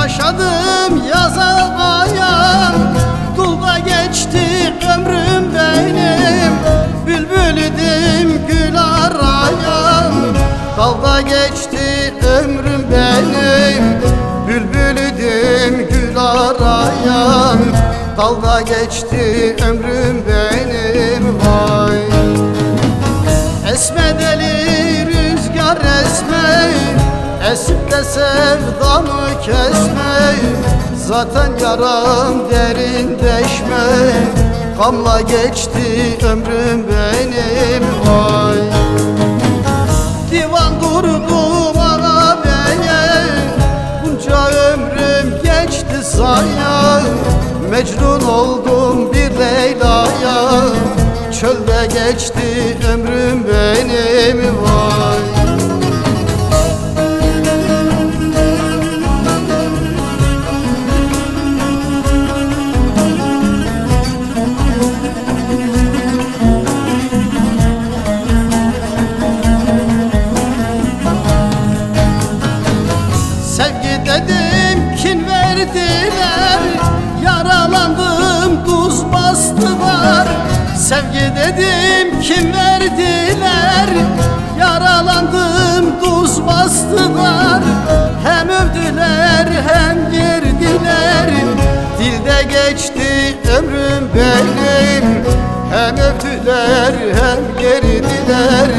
Yaşadım yaza aya, dulda geçti ömrüm benim. Bülbül idim gül araya, dalda geçti ömrüm benim. Bülbül idim gül araya, dalda geçti ömrüm benim. Vay esme deli rüzgar esme, esip de sevdamı kesme. Zaten yaram derin deşme, gamla geçti ömrüm benim. Vay divan kurdu bana beye, bunca ömrüm geçti zaya. Mecnun oldum bir Leyla'ya, çölde geçti ömrüm benim. Vay sevgi dedim kin verdiler, yaralandım tuz bastılar. Sevgi dedim kin verdiler, yaralandım tuz bastılar. Hem övdüler hem yerdiler, dilde geçti ömrüm benim. Hem övdüler hem yerdiler,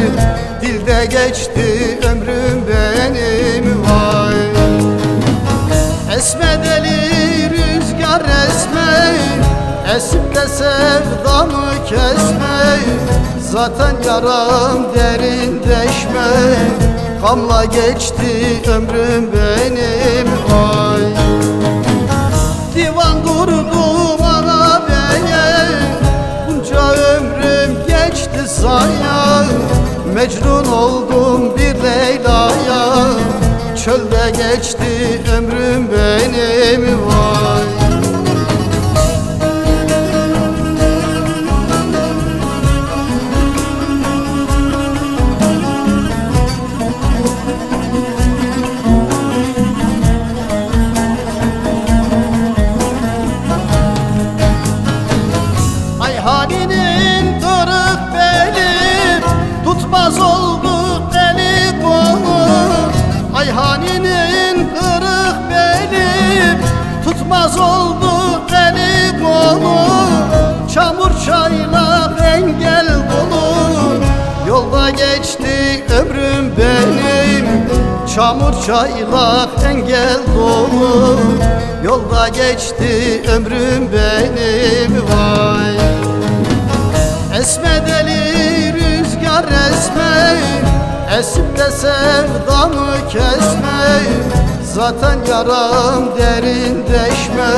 dilde geçti ömrüm benim. Vay esme deli rüzgar esme, esip de sevdamı kesme. Zaten yaram derin deşme, gamla geçti ömrüm benim. Vay divan kurdu bana beye, bunca ömrüm geçti zaya. Mecnun oldum bir Leyla'ya, çölde geçti ömrüm benim. Vay ay halinin kırık beli, tutmaz oldu eli kolu. Ay halinin kırık beli, tutmaz oldu eli kolu. Çamur çaylak engel dolu, yolda geçti ömrüm benim. Çamur çaylak engel dolu, yolda geçti ömrüm benim. Vay esme deli rüzgar esme, esip de sevdamı kesme. Zaten yaram derin deşme,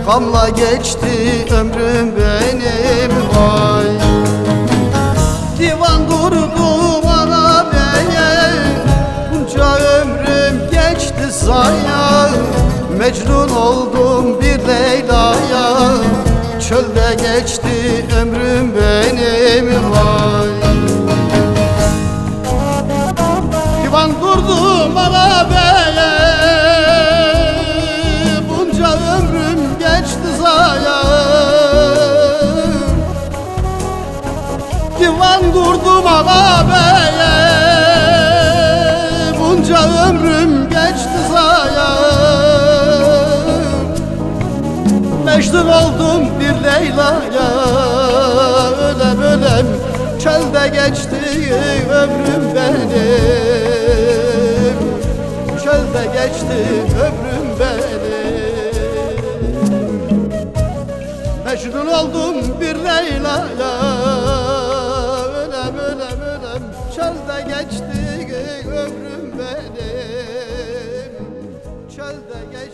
gamla geçti ömrüm benim. Vay divan kurdu bana beye, bunca ömrüm geçti zaya. Mecnun oldum bir Leyla'ya, çölde geçti ömrüm benim. Vay divan kurdu bana beye, bunca ömrüm geçti zaya. Divan kurdu bana beye, bunca ömrüm geçti zaya. Mecnun oldum bir Leyla'ya, ölem ölem çölde geçti ömrüm benim. Çölde geçti ömrüm benim. Mecnun oldum bir Leyla'ya, ölem ölem ölem çölde geçti ömrüm benim. Çölde geçti